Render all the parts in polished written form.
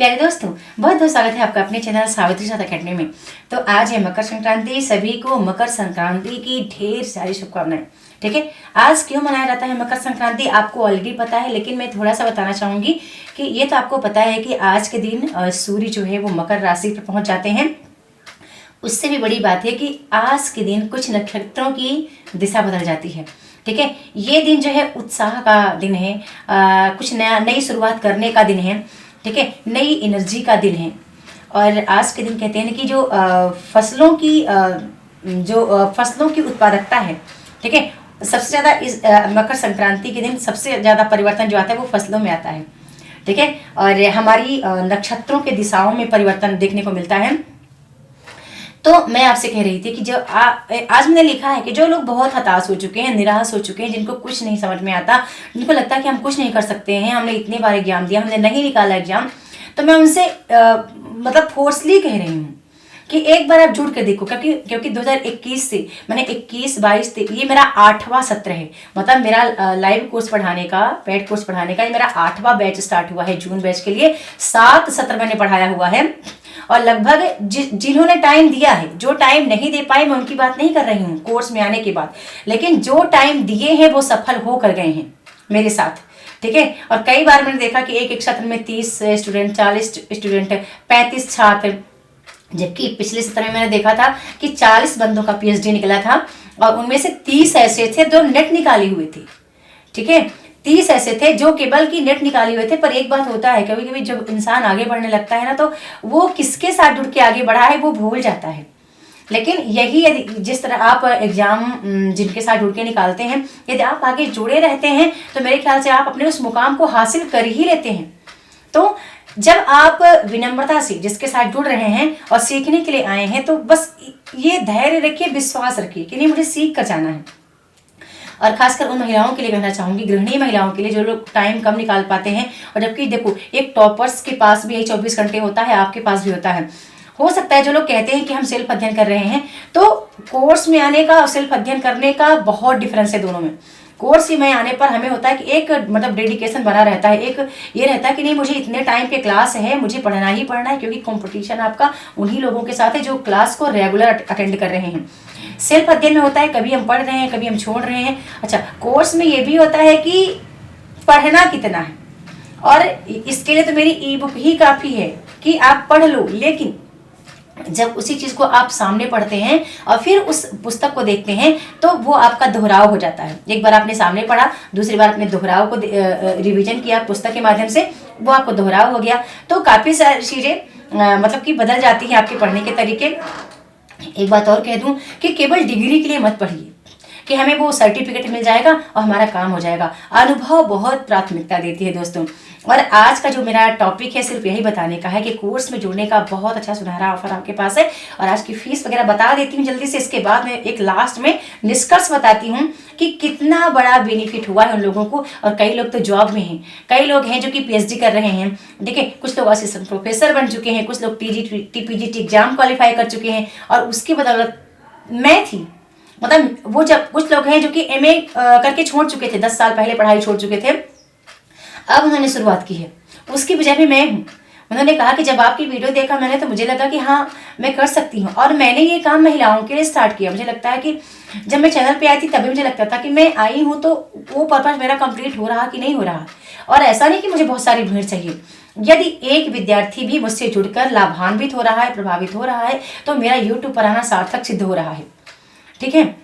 प्यारे दोस्तों, बहुत बहुत स्वागत है आपका अपने चैनल सावित्री साथ अकेडमी में। तो आज है मकर संक्रांति। सभी को मकर संक्रांति की ढेर सारी शुभकामनाएं। ठीक है, आज क्यों मनाया जाता है मकर संक्रांति आपको ऑलरेडी पता है, लेकिन मैं थोड़ा सा बताना चाहूंगी कि ये तो आपको पता है कि आज के दिन सूर्य जो है वो मकर राशि पर पहुंच जाते हैं। उससे भी बड़ी बात है कि आज के दिन कुछ नक्षत्रों की दिशा बदल जाती है। ठीक है, ये दिन जो है उत्साह का दिन है, कुछ नया नई शुरुआत करने का दिन है। ठीक है, नई एनर्जी का दिन है। और आज के दिन कहते हैं कि जो फसलों की उत्पादकता है, ठीक है, सबसे ज़्यादा इस मकर संक्रांति के दिन सबसे ज़्यादा परिवर्तन जो आता है वो फसलों में आता है। ठीक है, और हमारी नक्षत्रों के दिशाओं में परिवर्तन देखने को मिलता है। तो मैं आपसे कह रही थी कि जो आज मैंने लिखा है कि जो लोग बहुत हताश हो चुके हैं, निराश हो चुके हैं, जिनको कुछ नहीं समझ में आता, जिनको लगता है कि हम कुछ नहीं कर सकते हैं, हमने इतने बार एग्जाम दिया, हमने नहीं निकाला एग्जाम, तो मैं उनसे मतलब फोर्सली कह रही हूँ कि एक बार आप जुड़ कर देखो। क्योंकि 2021 से मैंने 21, 22, ये मेरा 8वां सत्र है। मतलब मेरा लाइव कोर्स पढ़ाने का, पेड कोर्स पढ़ाने का ये मेरा 8वां बैच स्टार्ट हुआ है। जून बैच के लिए 7 सत्र मैंने पढ़ाया हुआ है। और लगभग जिन्होंने टाइम दिया है, जो टाइम नहीं दे पाए मैं उनकी बात नहीं कर रही हूँ कोर्स में आने के बाद, लेकिन जो टाइम दिए हैं वो सफल हो कर गए हैं मेरे साथ। ठीक है, और कई बार मैंने देखा कि एक सत्र में 30 स्टूडेंट, 40 स्टूडेंट, 35 छात्र, जबकि पिछले सत्र में मैंने देखा था कि 40 बंदों का पीएचडी निकला था और उनमें से 30 ऐसे थे जो नेट निकाले हुए थे। ठीक है, 30 ऐसे थे जो केवल की नेट निकाले हुए थे। पर एक बात होता है, कभी कभी जब इंसान आगे बढ़ने लगता है ना, तो वो किसके साथ जुड़ के आगे बढ़ा है वो भूल जाता है। लेकिन यही यदि जिस तरह आप एग्जाम जिनके साथ जुड़ के निकालते हैं, यदि आप आगे जुड़े रहते हैं तो मेरे ख्याल से आप अपने उस मुकाम को हासिल कर ही लेते हैं। तो जब आप विनम्रता से जिसके साथ जुड़ रहे हैं और सीखने के लिए आए हैं, तो बस ये धैर्य रखिए, विश्वास रखिए कि नहीं, मुझे सीख कर जाना है। और खासकर उन महिलाओं के लिए कहना चाहूंगी, गृहिणी महिलाओं के लिए, जो लोग टाइम कम निकाल पाते हैं। और जबकि देखो, एक टॉपर्स के पास भी 24 घंटे होता है, आपके पास भी होता है। हो सकता है जो लोग कहते हैं कि हम सेल्फ अध्ययन कर रहे हैं, तो कोर्स में आने का और सेल्फ अध्ययन करने का बहुत डिफरेंस है दोनों में। कोर्स में आने पर हमें होता है कि एक मतलब डेडिकेशन बना रहता है, एक ये रहता है कि नहीं, मुझे इतने टाइम पे क्लास है, मुझे पढ़ना ही पढ़ना है, क्योंकि कंपटीशन आपका उन्हीं लोगों के साथ है जो क्लास को रेगुलर अटेंड कर रहे हैं। सेल्फ अध्ययन में होता है कभी हम पढ़ रहे हैं, कभी हम छोड़ रहे हैं। अच्छा, कोर्स में ये भी होता है कि पढ़ना कितना है, और इसके लिए तो मेरी ई बुक ही काफ़ी है कि आप पढ़ लो। लेकिन जब उसी चीज़ को आप सामने पढ़ते हैं और फिर उस पुस्तक को देखते हैं, तो वो आपका दोहराव हो जाता है। एक बार आपने सामने पढ़ा, दूसरी बार अपने दोहराव को रिवीजन किया पुस्तक के माध्यम से, वो आपको दोहराव हो गया। तो काफ़ी सारी चीज़ें मतलब कि बदल जाती हैं आपके पढ़ने के तरीके। एक बात और कह दूं कि केवल डिग्री के लिए मत पढ़िए कि हमें वो सर्टिफिकेट मिल जाएगा और हमारा काम हो जाएगा। अनुभव बहुत प्राथमिकता देती है दोस्तों। और आज का जो मेरा टॉपिक है सिर्फ यही बताने का है कि कोर्स में जुड़ने का बहुत अच्छा सुनहरा ऑफर आपके पास है। और आज की फीस वगैरह बता देती हूँ जल्दी से, इसके बाद मैं एक लास्ट में निष्कर्ष बताती हूँ कि कितना बड़ा बेनिफिट हुआ है उन लोगों को। और कई लोग तो जॉब में हैं, कई लोग हैं जो कि पीएचडी कर रहे हैं। देखिए, कुछ लोग असिस्टेंट प्रोफेसर बन चुके हैं, कुछ लोग पीजीटी एग्जाम क्वालिफाई कर चुके हैं। और उसकी बदौलत मैं थी, मतलब वो जब कुछ लोग हैं जो कि एमए करके छोड़ चुके थे, 10 साल पहले पढ़ाई छोड़ चुके थे, अब उन्होंने शुरुआत की है। उसकी वजह भी मैं हूँ। उन्होंने कहा कि जब आपकी वीडियो देखा मैंने, तो मुझे लगा कि हाँ, मैं कर सकती हूँ। और मैंने ये काम महिलाओं के लिए स्टार्ट किया। मुझे लगता है कि जब मैं चैनल पे आई थी तभी मुझे लगता था कि मैं आई हूँ तो वो पर्पज मेरा कंप्लीट हो रहा कि नहीं हो रहा। और ऐसा नहीं कि मुझे बहुत सारी भीड़ चाहिए। यदि एक विद्यार्थी भी मुझसे जुड़कर लाभान्वित हो रहा है, प्रभावित हो रहा है, तो मेरा यूट्यूब पर आना सार्थक सिद्ध हो रहा है। ठीक है,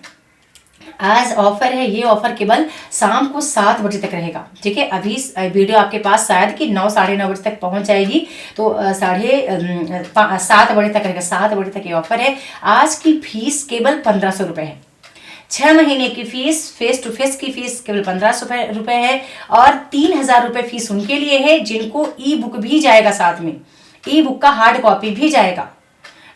आज ऑफर है, ये ऑफर केवल शाम को 7 बजे तक रहेगा। ठीक है, अभी वीडियो आपके पास शायद कि 9, साढ़े 9 बजे तक पहुंच जाएगी, तो 7 बजे तक रहेगा। 7 बजे तक ये ऑफर है। आज की फीस केवल 1500 रुपये है। 6 महीने की फीस, फेस टू फेस की फीस केवल 1500 रुपये है। और 3000 रुपये फीस उनके लिए है जिनको ई बुक भी जाएगा, साथ में ई बुक का हार्ड कॉपी भी जाएगा।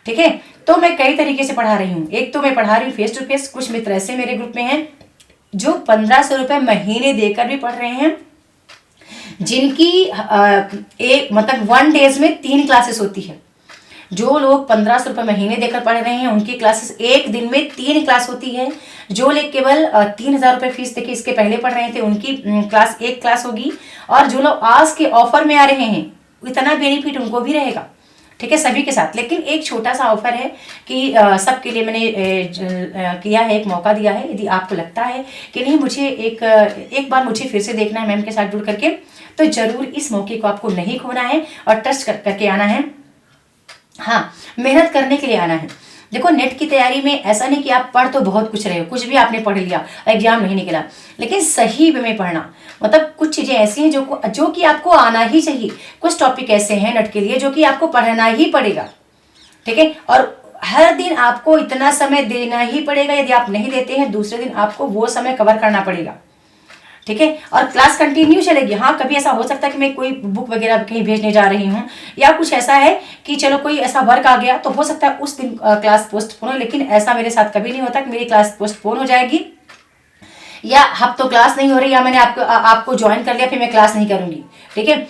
ठीक है, तो मैं कई तरीके से पढ़ा रही हूँ। एक तो मैं पढ़ा रही हूँ फेस टू फेस। कुछ मित्र ऐसे मेरे ग्रुप में हैं जो 1500 रुपये महीने देकर भी पढ़ रहे हैं, जिनकी एक मतलब 1 डेज में 3 क्लासेस होती है। जो लोग 1500 रुपये महीने देकर पढ़ रहे हैं उनकी क्लासेस एक दिन में 3 क्लास होती है। जो लोग केवल 3000 रुपये फीस देके इसके पहले पढ़ रहे थे, उनकी क्लास 1 क्लास होगी। और जो लोग आज के ऑफर में आ रहे हैं, इतना बेनिफिट उनको भी रहेगा, ठीक है, सभी के साथ। लेकिन एक छोटा सा ऑफर है कि सबके लिए मैंने किया है, एक मौका दिया है। यदि आपको लगता है कि नहीं मुझे एक बार मुझे फिर से देखना है मैम के साथ जुड़ करके, तो जरूर इस मौके को आपको नहीं खोना है और ट्रस्ट करके आना है। हाँ, मेहनत करने के लिए आना है। देखो, नेट की तैयारी में ऐसा नहीं कि आप पढ़ तो बहुत कुछ रहे हो, कुछ भी आपने पढ़ लिया, एग्जाम नहीं निकला, लेकिन सही वे में पढ़ना। मतलब कुछ चीजें ऐसी हैं जो कि आपको आना ही चाहिए। कुछ टॉपिक ऐसे हैं नेट के लिए जो कि आपको पढ़ना ही पड़ेगा, ठीक है, और हर दिन आपको इतना समय देना ही पड़ेगा। यदि आप नहीं देते हैं, दूसरे दिन आपको वो समय कवर करना पड़ेगा, ठीक है। और क्लास कंटिन्यू चलेगी। हाँ, कभी ऐसा हो सकता है कि मैं कोई बुक वगैरह कहीं भेजने जा रही हूँ, या कुछ ऐसा है कि चलो कोई ऐसा वर्क आ गया, तो हो सकता है उस दिन क्लास पोस्टपोन हो। लेकिन ऐसा मेरे साथ कभी नहीं होता कि मेरी क्लास पोस्टपोन हो जाएगी, या अब तो क्लास नहीं हो रही, या मैंने आपको ज्वाइन कर लिया फिर मैं क्लास नहीं करूंगी, ठीक है।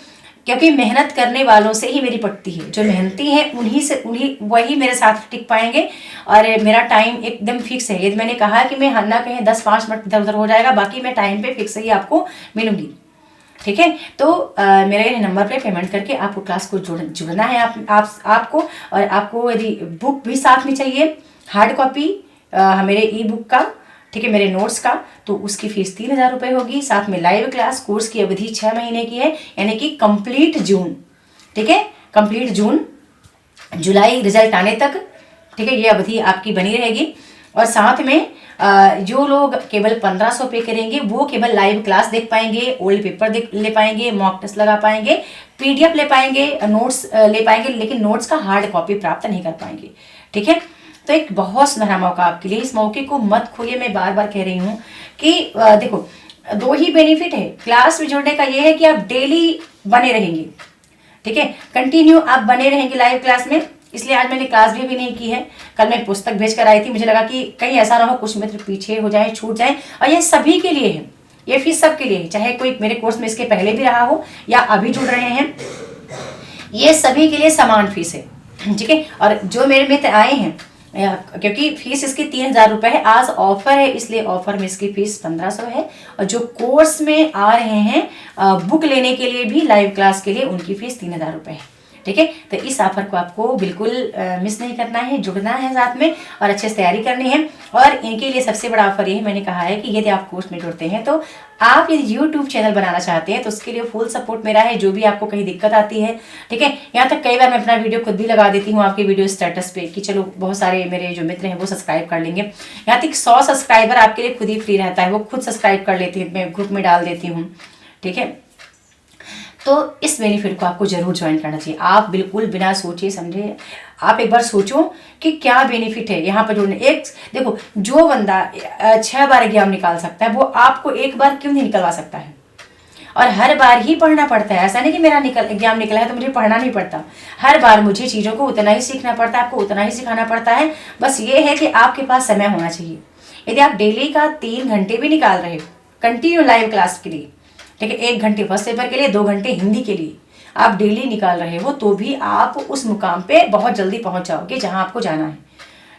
क्योंकि मेहनत करने वालों से ही मेरी पड़ती है। जो मेहनती हैं उन्हीं वही मेरे साथ टिक पाएंगे। और मेरा टाइम एकदम फिक्स है। यदि मैंने कहा कि मैं ना कहें 10-5 मिनट इधर उधर हो जाएगा, बाकी मैं टाइम पे फिक्स ही आपको मिलूंगी, ठीक है। तो मेरे नंबर पे पेमेंट करके आपको क्लास को जुड़ना है आपको। और आपको यदि बुक भी साथ में चाहिए, हार्ड कॉपी मेरे ई बुक का, ठीक है, मेरे नोट्स का, तो उसकी फीस 3000 रुपये होगी। साथ में लाइव क्लास, कोर्स की अवधि 6 महीने की है, यानी कि कंप्लीट जून, ठीक है, कंप्लीट जून, जुलाई रिजल्ट आने तक, ठीक है, ये अवधि आपकी बनी रहेगी। और साथ में जो लोग केवल 1500 पे करेंगे वो केवल लाइव क्लास देख पाएंगे, ओल्ड पेपर ले पाएंगे, मॉक टेस्ट लगा पाएंगे, पीडीएफ ले पाएंगे, नोट्स ले पाएंगे, लेकिन नोट्स का हार्ड कॉपी प्राप्त नहीं कर पाएंगे, ठीक है। तो एक बहुत सुनहरा मौका आपके लिए, इस मौके को मत खोइए। मैं बार बार कह रही हूँ कि देखो, 2 ही बेनिफिट है क्लास में जुड़ने का। ये है कि आप डेली बने रहेंगे, ठीक है, कंटिन्यू आप बने रहेंगे लाइव क्लास में। इसलिए आज मैंने क्लास भी नहीं की है। कल मैं पुस्तक भेज कर आई थी, मुझे लगा कि कहीं ऐसा ना हो कुछ मित्र पीछे हो जाए, छूट जाए। और ये सभी के लिए है, ये फीस सबके लिए है, चाहे कोई मेरे कोर्स में इसके पहले भी रहा हो या अभी जुड़ रहे हैं, ये सभी के लिए समान फीस है, ठीक है। और जो मेरे मित्र आए हैं, क्योंकि फीस इसकी 3000 रुपये है, आज ऑफर है, इसलिए ऑफर में इसकी फीस 1500 है। और जो कोर्स में आ रहे हैं बुक लेने के लिए भी, लाइव क्लास के लिए, उनकी फीस 3000 रुपये है, ठीक है। तो इस ऑफर को आपको बिल्कुल मिस नहीं करना है, जुड़ना है साथ में और अच्छे से तैयारी करनी है। और इनके लिए सबसे बड़ा ऑफर ये है, मैंने कहा है कि यदि आप कोर्स में जुड़ते हैं, तो आप यदि यूट्यूब चैनल बनाना चाहते हैं तो उसके लिए फुल सपोर्ट मेरा है। जो भी आपको कहीं दिक्कत आती है, ठीक है, यहाँ तक कई बार मैं अपना वीडियो खुद भी लगा देती हूँ आपके वीडियो स्टेटस पे कि चलो बहुत सारे मेरे जो मित्र हैं वो सब्सक्राइब कर लेंगे। यहाँ तक 100 सब्सक्राइबर आपके लिए खुद ही फ्री रहता है, वो खुद सब्सक्राइब कर लेती हैं, मैं ग्रुप में डाल देती हूँ, ठीक है। तो इस बेनिफिट को आपको जरूर ज्वाइन करना चाहिए। आप बिल्कुल बिना सोचे समझे आप एक बार सोचो कि क्या बेनिफिट है यहाँ पर जुड़ने। एक देखो, जो बंदा 6 बार एग्जाम निकाल सकता है, वो आपको एक बार क्यों नहीं निकलवा सकता है। और हर बार ही पढ़ना पड़ता है, ऐसा नहीं कि मेरा एग्जाम निकला है तो मुझे पढ़ना नहीं पड़ता। हर बार मुझे चीज़ों को उतना ही सीखना पड़ता है, आपको उतना ही सिखाना पड़ता है। बस ये है कि आपके पास समय होना चाहिए। यदि आप डेली का 3 घंटे भी निकाल रहे हो कंटिन्यू लाइव क्लास के लिए, ठीक है, 1 घंटे फर्स्ट पेपर के लिए, 2 घंटे हिंदी के लिए आप डेली निकाल रहे हो, तो भी आप उस मुकाम पे बहुत जल्दी पहुंच जाओगे जहां आपको जाना है,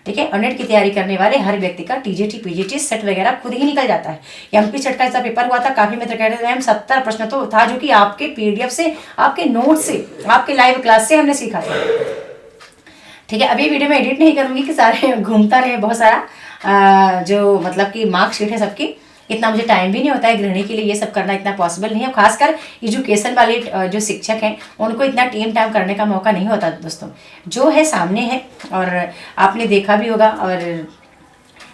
ठीक है। और नेट की तैयारी करने वाले हर व्यक्ति का टीजीटी पीजीटी सेट वगैरह खुद ही निकल जाता है। एमपी सेट का ऐसा पेपर हुआ था, काफी मित्र कह रहे थे मैम 70 प्रश्न तो था, जो कि आपके पीडीएफ से, आपके नोट से, आपके लाइव क्लास से हमने सीखा था, ठीक है। अभी वीडियो में एडिट नहीं करूंगी कि सारे घूमता रहे बहुत सारा जो मतलब कि मार्कशीट है सबकी, इतना मुझे टाइम भी नहीं होता है गृहिणी के लिए ये सब करना, इतना पॉसिबल नहीं है। खासकर एजुकेशन वाले जो शिक्षक हैं उनको इतना टीम टाइम करने का मौका नहीं होता दोस्तों। जो है सामने है और आपने देखा भी होगा, और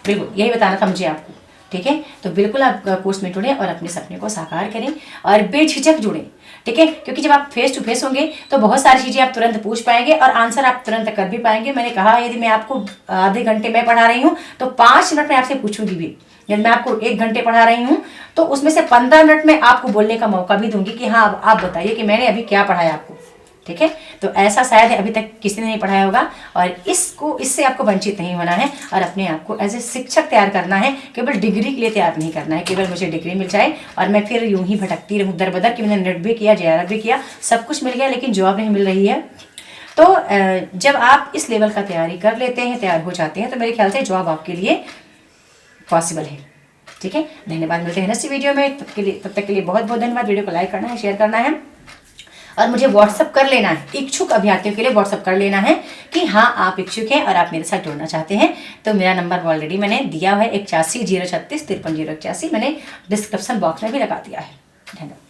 बिल्कुल यही बताना था मुझे आपको, ठीक है। तो बिल्कुल आप कोर्स में जुड़ें और अपने सपने को साकार करें और बेझिझक जुड़ें, ठीक है। क्योंकि जब आप फेस टू फेस होंगे तो बहुत सारी चीज़ें आप तुरंत पूछ पाएंगे और आंसर आप तुरंत कर भी पाएंगे। मैंने कहा यदि मैं आपको आधे घंटे में पढ़ा रही हूँ तो 5 मिनट में आपसे पूछूंगी भी। यदि मैं आपको 1 घंटे पढ़ा रही हूँ तो उसमें से 15 मिनट में आपको बोलने का मौका भी दूंगी कि हाँ आप बताइए कि मैंने अभी क्या पढ़ाया आपको, ठीक है। तो ऐसा शायद अभी तक किसी ने नहीं पढ़ाया होगा और इससे आपको वंचित नहीं होना है और अपने आप को एज ए शिक्षक तैयार करना है। केवल डिग्री के लिए तैयार नहीं करना है, केवल मुझे डिग्री मिल जाए और मैं फिर यूं ही भटकती रहूँ दर बदर कि मैंने नेट भी किया, JRF भी किया, सब कुछ मिल गया लेकिन जॉब नहीं मिल रही है। तो जब आप इस लेवल का तैयारी कर लेते हैं, तैयार हो जाते हैं, तो मेरे ख्याल से जॉब आपके लिए पॉसिबल है, ठीक है। धन्यवाद, मिलते हैं नेक्स्ट वीडियो में। तब तक के लिए बहुत बहुत धन्यवाद। वीडियो को लाइक करना है, शेयर करना है और मुझे व्हाट्सअप कर लेना है, इच्छुक अभ्यर्थियों के लिए व्हाट्सअप कर लेना है कि हाँ आप इच्छुक हैं और आप मेरे साथ जुड़ना चाहते हैं। तो मेरा नंबर ऑलरेडी मैंने दिया हुआ है 81 036 53 081, मैंने डिस्क्रिप्शन बॉक्स में भी लगा दिया है। धन्यवाद।